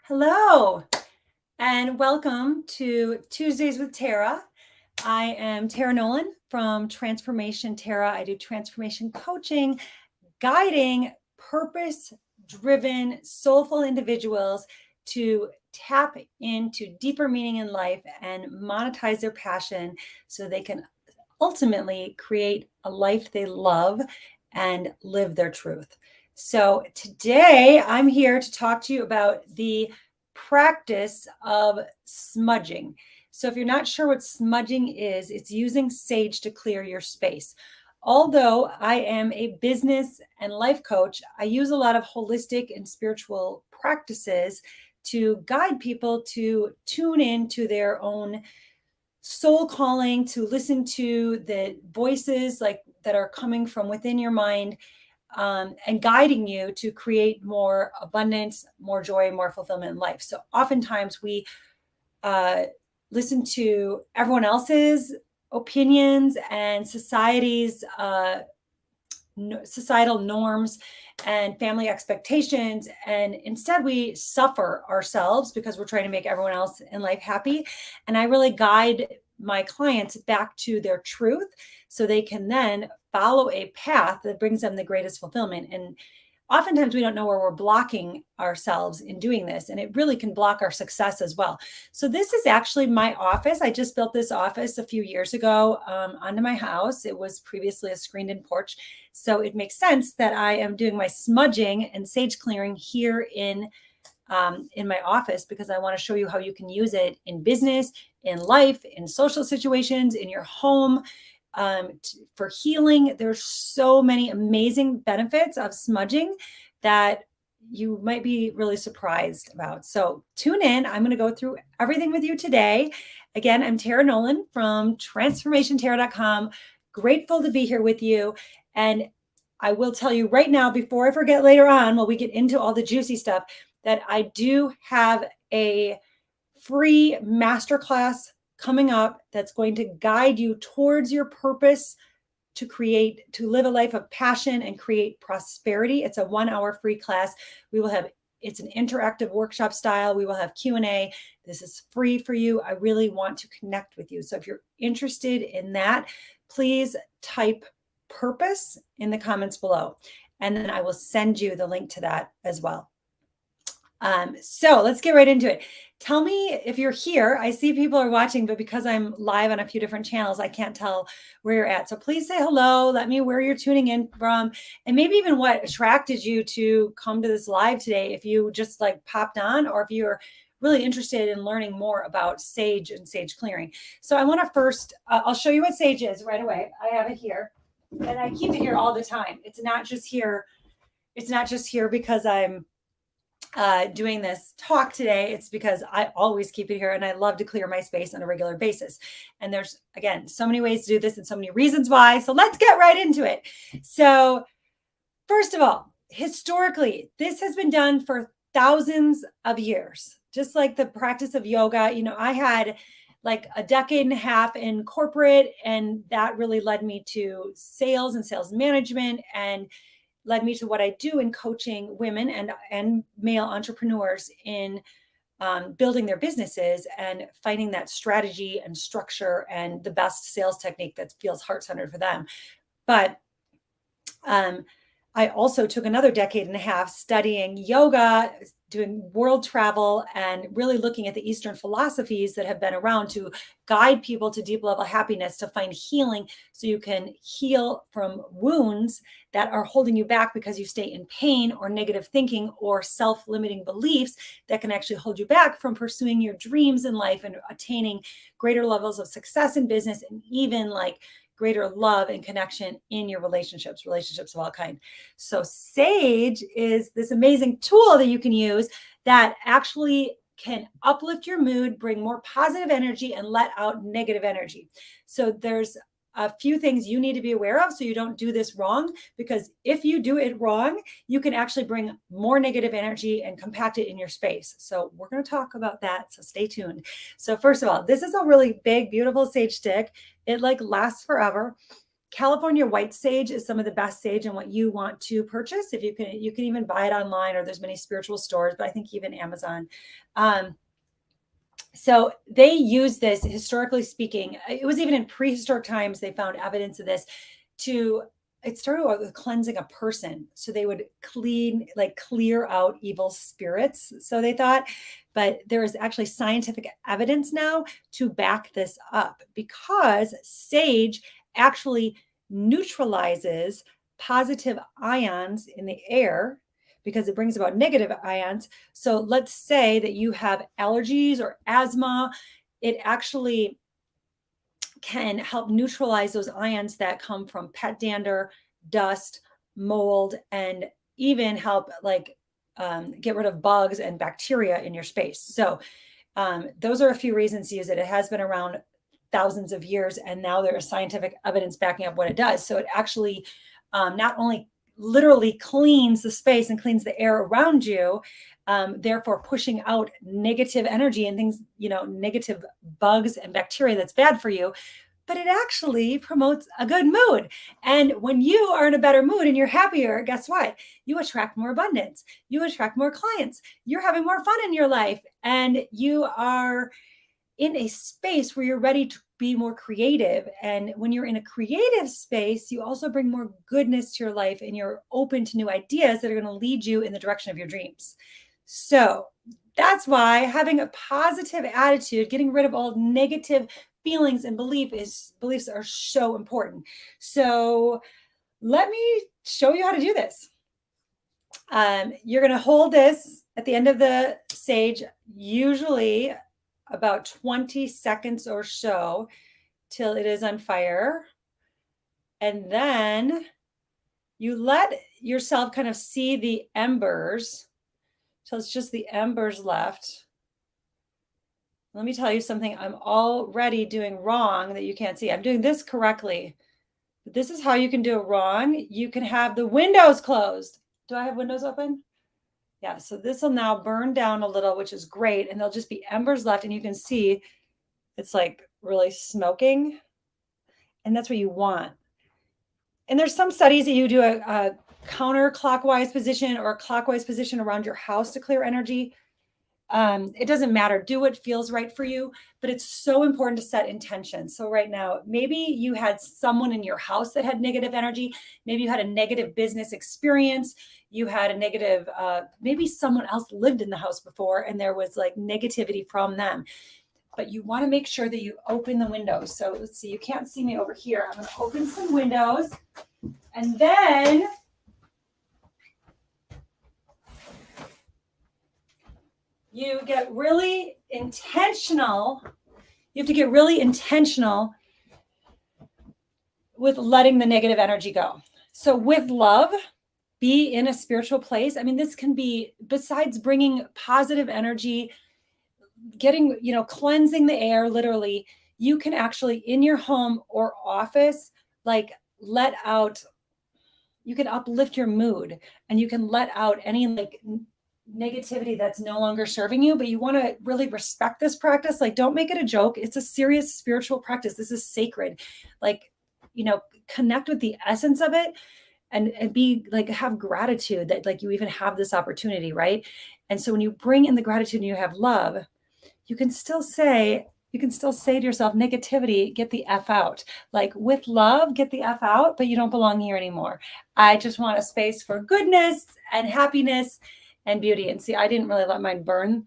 Hello, and welcome to Tuesdays with Tara. I am Tara Nolan from Transformation Tara. I do transformation coaching, guiding purpose-driven, soulful individuals to tap into deeper meaning in life and monetize their passion so they can ultimately create a life they love and live their truth. So today I'm here to talk to you about the practice of smudging. So if you're not sure what smudging is, it's using sage to clear your space. Although I am a business and life coach, I use a lot of holistic and spiritual practices to guide people to tune into their own soul calling, to listen to the voices like that are coming from within your mind, and guiding you to create more abundance, more joy, more fulfillment in life. So oftentimes we uh, listen to everyone else's opinions and societal norms and family expectations, and instead we suffer ourselves because we're trying to make everyone else in life happy. And I really guide my clients back to their truth so they can then follow a path that brings them the greatest fulfillment. And oftentimes we don't know where we're blocking ourselves in doing this, and it really can block our success as well. So this is actually my office. I just built this office a few years ago onto my house. It was previously a screened-in porch, so it makes sense that I am doing my smudging and sage clearing here in my office, because I want to show you how you can use it in business, in life, in social situations, in your home, for healing. There's so many amazing benefits of smudging that you might be really surprised about. So tune in. I'm going to go through everything with you today. Again, I'm Tara Nolan from transformationtara.com. Grateful to be here with you. And I will tell you right now, before I forget later on, while we get into all the juicy stuff, that I do have a free masterclass coming up that's going to guide you towards your purpose to live a life of passion and create prosperity. It's a 1-hour free class. It's an interactive workshop style. We will have Q&A. This is free for you. I really want to connect with you. So if you're interested in that, please type purpose in the comments below, and then I will send you the link to that as well. So let's get right into it. Tell me if you're here. I see people are watching, but because I'm live on a few different channels, I can't tell where you're at. So please say hello. Let me know where you're tuning in from, and maybe even what attracted you to come to this live today. If you just like popped on, or if you're really interested in learning more about sage and sage clearing. So I want to first, I'll show you what sage is right away. I have it here, and I keep it here all the time. It's not just here because I'm doing this talk today. It's because I always keep it here, and I love to clear my space on a regular basis. And there's, again, so many ways to do this and so many reasons why. So let's get right into it. So first of all, historically, this has been done for thousands of years, just like the practice of yoga. You know, I had like a decade and a half in corporate, and that really led me to sales and sales management, and led me to what I do in coaching women and male entrepreneurs in building their businesses and finding that strategy and structure and the best sales technique that feels heart-centered for them. But I also took another decade and a half studying yoga, doing world travel, and really looking at the Eastern philosophies that have been around to guide people to deep level happiness, to find healing so you can heal from wounds that are holding you back because you stay in pain or negative thinking or self-limiting beliefs that can actually hold you back from pursuing your dreams in life and attaining greater levels of success in business, and even like greater love and connection in your relationships of all kinds. So sage is this amazing tool that you can use that actually can uplift your mood, bring more positive energy, and let out negative energy. So there's a few things you need to be aware of so you don't do this wrong, because if you do it wrong, you can actually bring more negative energy and compact it in your space. So we're going to talk about that. So stay tuned. So first of all, this is a really big, beautiful sage stick. It like lasts forever. California white sage is some of the best sage and what you want to purchase. If you can even buy it online, or there's many spiritual stores, but I think even Amazon. So they use this, historically speaking. It was even in prehistoric times, they found evidence of this it started with cleansing a person. So they would clear out evil spirits. So they thought, but there is actually scientific evidence now to back this up, because sage actually neutralizes positive ions in the air because it brings about negative ions. So let's say that you have allergies or asthma, it actually can help neutralize those ions that come from pet dander, dust, mold, and even help get rid of bugs and bacteria in your space. So those are a few reasons to use it. It has been around thousands of years, and now there is scientific evidence backing up what it does. So it actually not only literally cleans the space and cleans the air around you, therefore pushing out negative energy and things, negative bugs and bacteria that's bad for you, but it actually promotes a good mood. And when you are in a better mood and you're happier, guess what? You attract more abundance. You attract more clients. You're having more fun in your life, and you are in a space where you're ready to be more creative. And when you're in a creative space, you also bring more goodness to your life, and you're open to new ideas that are going to lead you in the direction of your dreams. So that's why having a positive attitude, getting rid of all negative feelings and beliefs are so important. So let me show you how to do this. You're going to hold this at the end of the sage, usually about 20 seconds or so, till it is on fire. And then you let yourself kind of see the embers till it's just the embers left. Let me tell you something I'm already doing wrong that you can't see. I'm doing this correctly. But this is how you can do it wrong. You can have the windows closed. Do I have windows open? Yeah, so this will now burn down a little, which is great. And there'll just be embers left. And you can see it's like really smoking. And that's what you want. And there's some studies that you do a counterclockwise position or a clockwise position around your house to clear energy. It doesn't matter. Do what feels right for you, but it's so important to set intention. So right now, maybe you had someone in your house that had negative energy. Maybe you had a negative business experience. You had a negative, maybe someone else lived in the house before and there was like negativity from them. But you want to make sure that you open the windows. So let's see, you can't see me over here. I'm going to open some windows, and then you get really intentional. You have to get really intentional with letting the negative energy go. So with love, be in a spiritual place. I mean, this can be, besides bringing positive energy, getting, cleansing the air, literally, you can actually in your home or office, you can uplift your mood, and you can let out any negativity that's no longer serving you. But you want to really respect this practice. Don't make it a joke. It's a serious spiritual practice. This is sacred. Connect with the essence of it, and be have gratitude that you even have this opportunity, right? And so when you bring in the gratitude and you have love, you can still say to yourself, negativity, get the F out. With love, get the F out, but you don't belong here anymore. I just want a space for goodness and happiness and beauty. And see, I didn't really let mine burn.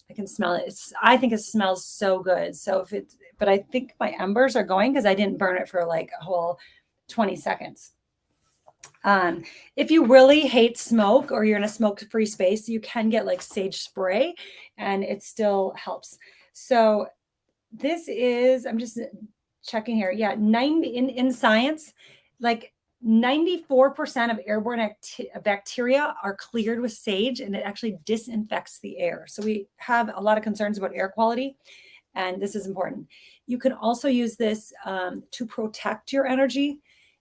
I can smell it. I think it smells so good. But I think my embers are going because I didn't burn it for a whole 20 seconds. If you really hate smoke or you're in a smoke-free space, you can get sage spray and it still helps. So this is, I'm just checking here. Yeah, in science, 94% of airborne bacteria are cleared with sage, and it actually disinfects the air. So we have a lot of concerns about air quality, and this is important. You can also use this to protect your energy.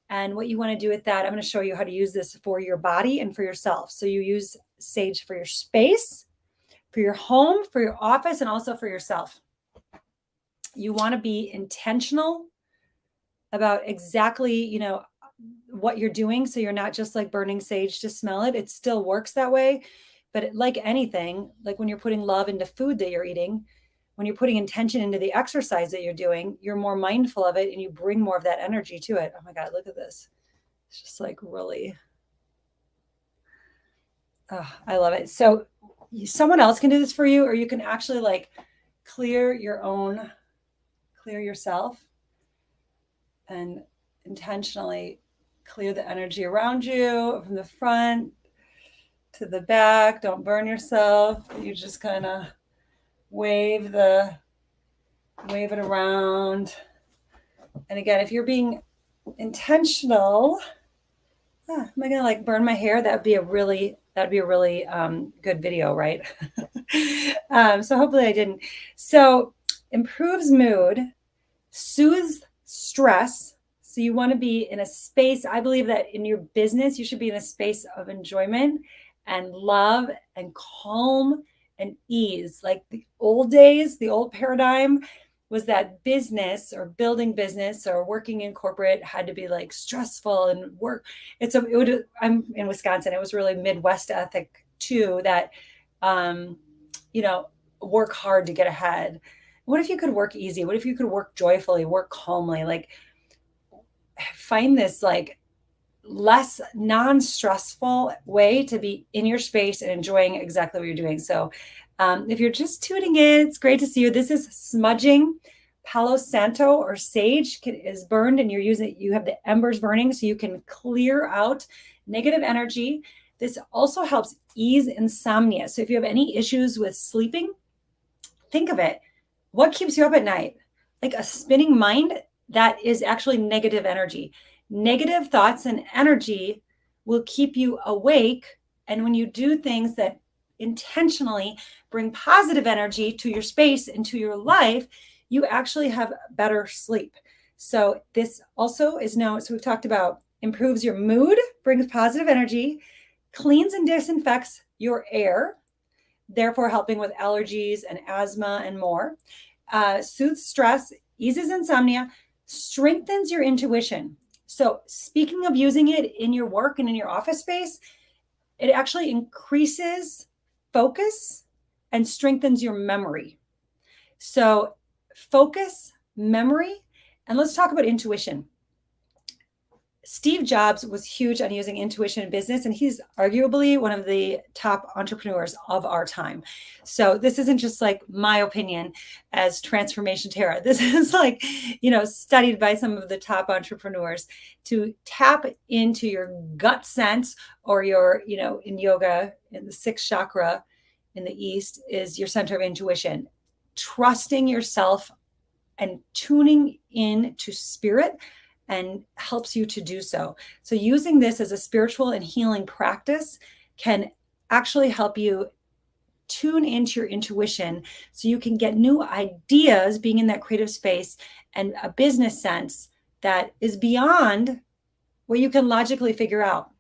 And what you want to do with that, I'm going to show you how to use this for your body and for yourself. So you use sage for your space, for your home, for your office, and also for yourself. You want to be intentional about exactly, what you're doing. So you're not just like burning sage to smell it. It still works that way. But like anything, like when you're putting love into food that you're eating, when you're putting intention into the exercise that you're doing, you're more mindful of it and you bring more of that energy to it. Oh my God, look at this. It's just like really, oh, I love it. So someone else can do this for you, or you can actually like clear yourself and intentionally clear the energy around you from the front to the back. Don't burn yourself. You just kind of wave it around. And again, if you're being intentional, am I gonna like burn my hair? That'd be a really good video, right? So hopefully I didn't. So improves mood, soothes stress. So you want to be in a space. I believe that in your business, you should be in a space of enjoyment and love and calm and ease. Like the old days, the old paradigm was that business or building business or working in corporate had to be like stressful and work. I'm in Wisconsin. It was really Midwest ethic too, that, um, work hard to get ahead. What if you could work easy? What if you could work joyfully, work calmly? Like find this like less non-stressful way to be in your space and enjoying exactly what you're doing. So if you're just tuning in, it's great to see you. This is smudging. Palo Santo or sage is burned and you have the embers burning so you can clear out negative energy. This also helps ease insomnia. So if you have any issues with sleeping, think of it. What keeps you up at night? Like a spinning mind, that is actually negative energy. Negative thoughts and energy will keep you awake. And when you do things that intentionally bring positive energy to your space and to your life, you actually have better sleep. So this also is known, so we've talked about improves your mood, brings positive energy, cleans and disinfects your air, therefore helping with allergies and asthma and more. Soothes stress, eases insomnia, strengthens your intuition. So speaking of using it in your work and in your office space, it actually increases focus and strengthens your memory. So focus, memory, and let's talk about intuition. Steve Jobs was huge on using intuition in business, and he's arguably one of the top entrepreneurs of our time. So this isn't just like my opinion as Transformation Tara. This is like, studied by some of the top entrepreneurs to tap into your gut sense or your, in yoga, in the sixth chakra in the East is your center of intuition. Trusting yourself and tuning in to spirit and helps you to do so. So using this as a spiritual and healing practice can actually help you tune into your intuition so you can get new ideas being in that creative space and a business sense that is beyond what you can logically figure out.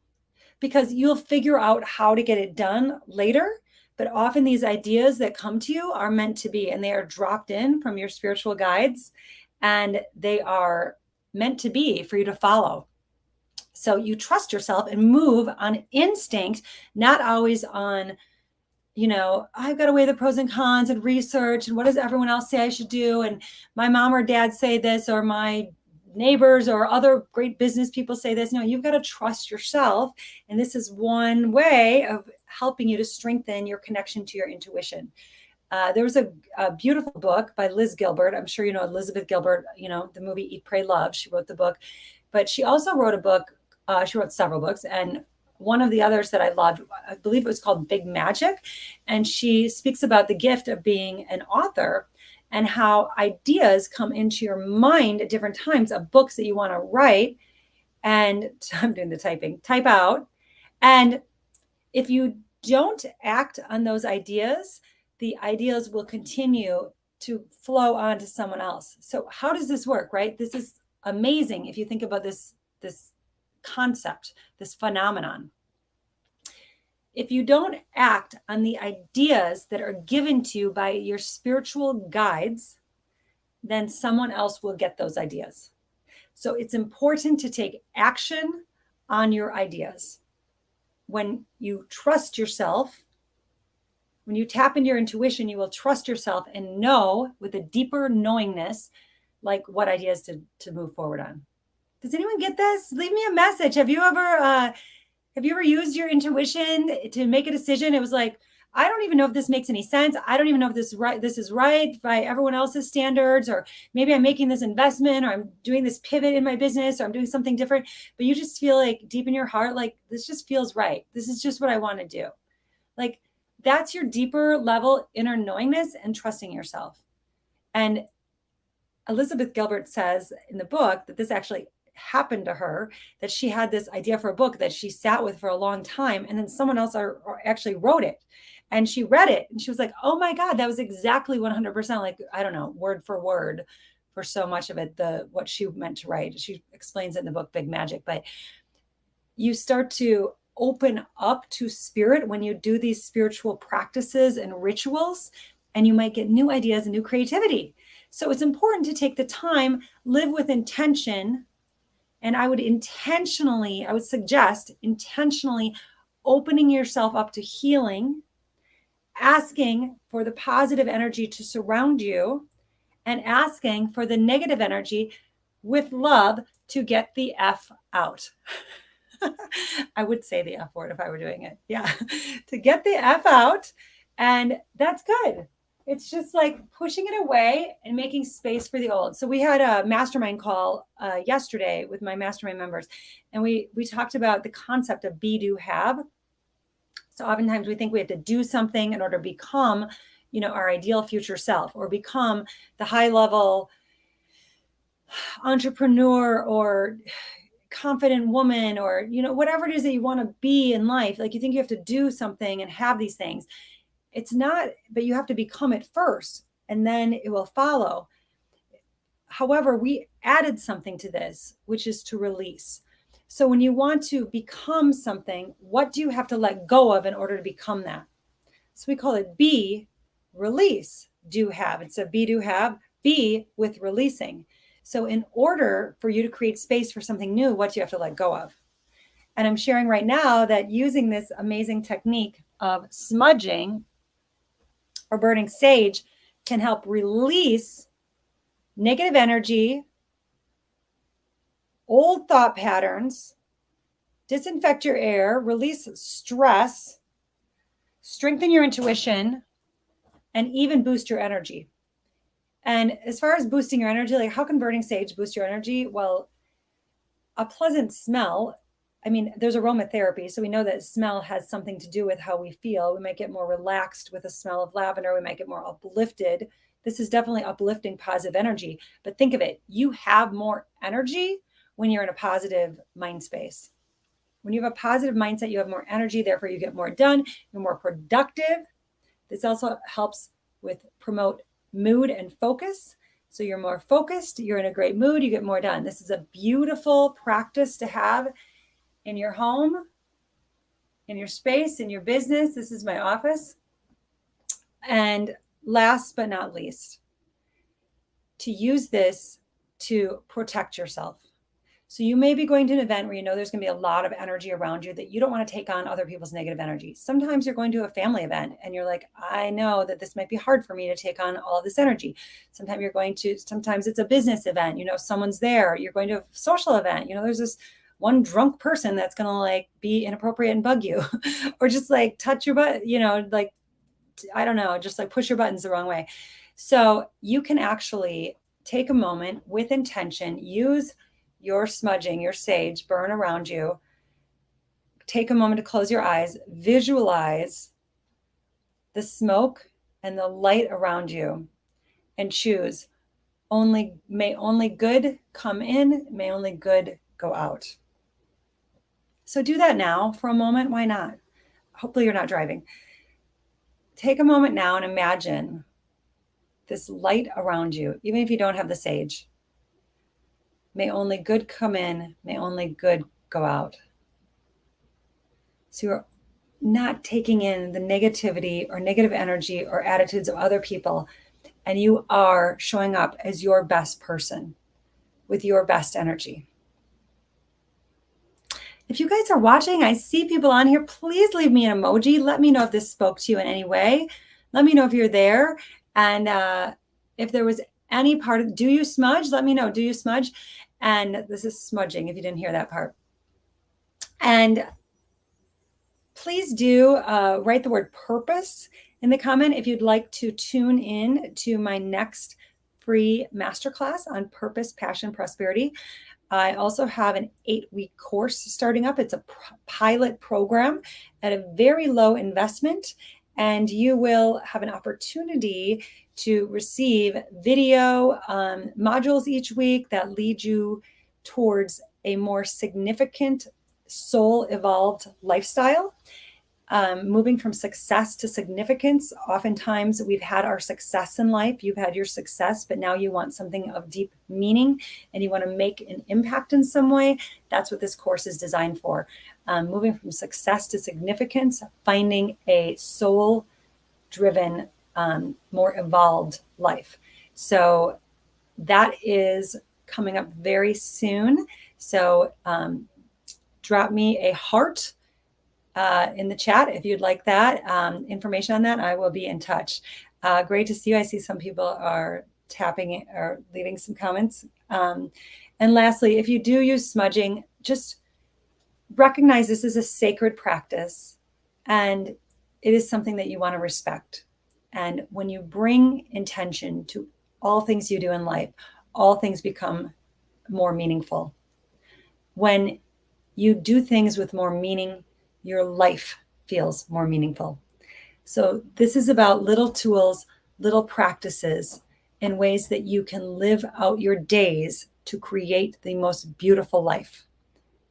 Because you'll figure out how to get it done later, but often these ideas that come to you are meant to be, and they are dropped in from your spiritual guides, and they are meant to be for you to follow. So you trust yourself and move on instinct, not always on, I've got to weigh the pros and cons and research and what does everyone else say I should do, and my mom or dad say this, or my neighbors or other great business people say this. No, you've got to trust yourself. And this is one way of helping you to strengthen your connection to your intuition. There was a beautiful book by Liz Gilbert. I'm sure you know Elizabeth Gilbert, the movie Eat, Pray, Love. She wrote the book, but she also wrote a book. She wrote several books, and one of the others that I loved, I believe it was called Big Magic. And she speaks about the gift of being an author and how ideas come into your mind at different times of books that you want to write. And I'm doing the type out. And if you don't act on those ideas, the ideas will continue to flow on to someone else. So how does this work, right? This is amazing if you think about this concept, this phenomenon. If you don't act on the ideas that are given to you by your spiritual guides, then someone else will get those ideas. So it's important to take action on your ideas. When you trust yourself, when you tap into your intuition, you will trust yourself and know with a deeper knowingness, like what ideas to move forward on. Does anyone get this? Leave me a message. Have you ever used your intuition to make a decision? It was like, I don't even know if this makes any sense. I don't even know if this is right by everyone else's standards, or maybe I'm making this investment, or I'm doing this pivot in my business, or I'm doing something different. But you just feel like deep in your heart, like this just feels right. This is just what I want to do. Like that's your deeper level inner knowingness and trusting yourself. And Elizabeth Gilbert says in the book that this actually happened to her, that she had this idea for a book that she sat with for a long time, and then someone else actually wrote it, and she read it and she was like, oh my God, that was exactly 100%, like, I don't know, word for word for so much of it, what she meant to write. She explains it in the book Big Magic. But you start to open up to spirit when you do these spiritual practices and rituals, and you might get new ideas and new creativity. So it's important to take the time, live with intention. And I would suggest intentionally opening yourself up to healing, asking for the positive energy to surround you, and asking for the negative energy with love to get the F out. I would say the F word if I were doing it. Yeah. To get the F out. And that's good. It's just like pushing it away and making space for the old. So we had a mastermind call yesterday with my mastermind members, and we talked about the concept of be, do, have. So oftentimes we think we have to do something in order to become, our ideal future self, or become the high level entrepreneur or confident woman, or, whatever it is that you want to be in life. Like you think you have to do something and have these things. It's not, but you have to become it first, and then it will follow. However, we added something to this, which is to release. So when you want to become something, what do you have to let go of in order to become that? So we call it be, release, do, have. It's a be, do, have, be with releasing. So in order for you to create space for something new, what do you have to let go of? And I'm sharing right now that using this amazing technique of smudging or burning sage can help release negative energy, old thought patterns, disinfect your air, release stress, strengthen your intuition, and even boost your energy. And as far as boosting your energy, like how can burning sage boost your energy? Well, a pleasant smell. I mean, there's aromatherapy, so we know that smell has something to do with how we feel. We might get more relaxed with the smell of lavender. We might get more uplifted. This is definitely uplifting, positive energy. But think of it, you have more energy when you're in a positive mind space. When you have a positive mindset, you have more energy, therefore you get more done, you're more productive. This also helps with promote mood and focus. So you're more focused, you're in a great mood, you get more done. This is a beautiful practice to have in your home, in your space, in your business. This is my office. And last but not least, to use this to protect yourself. So you may be going to an event where you know there's going to be a lot of energy around you that you don't want to take on other people's negative energy. Sometimes you're going to a family event and you're like, I know that this might be hard for me to take on all this energy. Sometimes it's a business event, someone's there. You're going to a social event, there's this one drunk person that's going to like be inappropriate and bug you or just like touch your butt, like, I don't know, just like push your buttons the wrong way. So you can actually take a moment with intention, use your smudging, your sage, burn around you. Take a moment to close your eyes, visualize the smoke and the light around you, and choose may only good come in, may only good go out. So do that now for a moment. Why not? Hopefully you're not driving. Take a moment now and imagine this light around you, even if you don't have the sage. May only good come in, may only good go out. So you're not taking in the negativity or negative energy or attitudes of other people, and you are showing up as your best person. with your best energy. If you guys are watching, I see people on here, please leave me an emoji. Let me know if this spoke to you in any way. Let me know if you're there. And if there was any part of, do you smudge? Let me know, do you smudge? And this is smudging, if you didn't hear that part. And please do write the word purpose in the comment if you'd like to tune in to my next free masterclass on purpose, passion, prosperity. I also have an 8-week course starting up. It's a pilot program at a very low investment, and you will have an opportunity to receive video modules each week that lead you towards a more significant soul evolved lifestyle. Moving from success to significance. Oftentimes we've had our success in life. You've had your success, but now you want something of deep meaning and you want to make an impact in some way. That's what this course is designed for. Moving from success to significance, finding a soul-driven, more evolved life. So that is coming up very soon. So drop me a heart in the chat if you'd like that information on that. I will be in touch. Great to see you. I see some people are tapping or leaving some comments. And lastly, if you do use smudging, just recognize this is a sacred practice and it is something that you want to respect. And when you bring intention to all things you do in life, all things become more meaningful. When you do things with more meaning, your life feels more meaningful. So this is about little tools, little practices, and ways that you can live out your days to create the most beautiful life.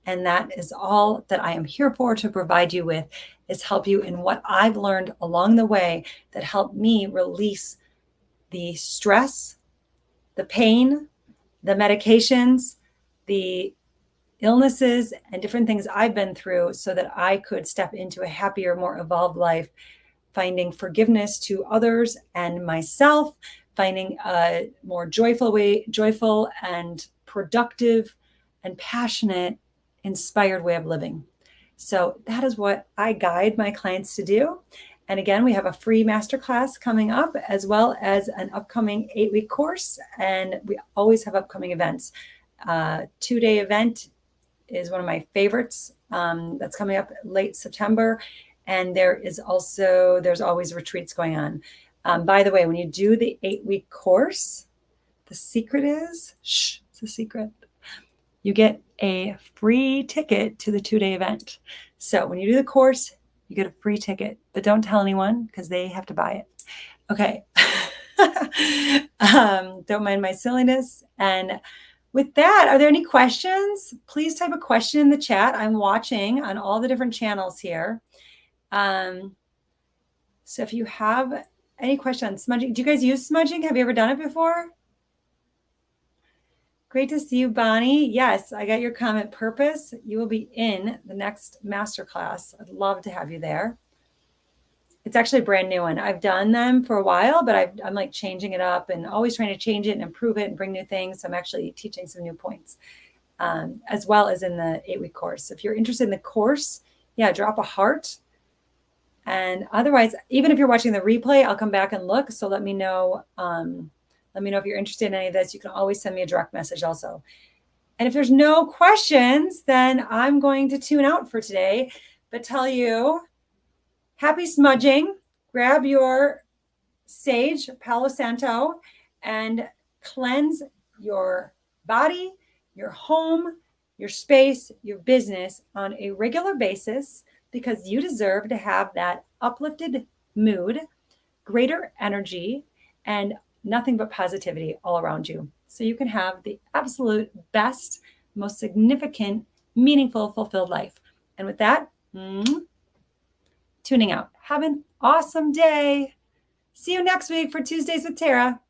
And that is all that I am here for, to provide you with, is help you in what I've learned along the way that helped me release the stress, the pain, the medications, the illnesses and different things I've been through so that I could step into a happier, more evolved life, finding forgiveness to others and myself, finding a more joyful and productive and passionate, inspired way of living. So that is what I guide my clients to do. And again, we have a free masterclass coming up, as well as an upcoming 8-week course. And we always have upcoming events. 2-day event is one of my favorites. That's coming up late September. And there's always retreats going on. By the way, when you do the 8-week course, the secret is, it's a secret. You get a free ticket to the 2-day event. So when you do the course, you get a free ticket, but don't tell anyone because they have to buy it. Okay. Don't mind my silliness. And with that, are there any questions? Please type a question in the chat. I'm watching on all the different channels here. So if you have any question on smudging, do you guys use smudging? Have you ever done it before? Great to see you, Bonnie. Yes, I got your comment. Purpose. You will be in the next masterclass. I'd love to have you there. It's actually a brand new one. I've done them for a while, but I'm like changing it up and always trying to change it and improve it and bring new things. So I'm actually teaching some new points, as well as in the 8-week course. If you're interested in the course, yeah, drop a heart. And otherwise, even if you're watching the replay, I'll come back and look. So let me know. Let me know if you're interested in any of this. You can always send me a direct message also. And if there's no questions, then I'm going to tune out for today, but tell you, happy smudging. Grab your sage, Palo Santo, and cleanse your body, your home, your space, your business on a regular basis, because you deserve to have that uplifted mood, greater energy, and nothing but positivity all around you. So you can have the absolute best, most significant, meaningful, fulfilled life. And with that, tuning out. Have an awesome day. See you next week for Tuesdays with Tara.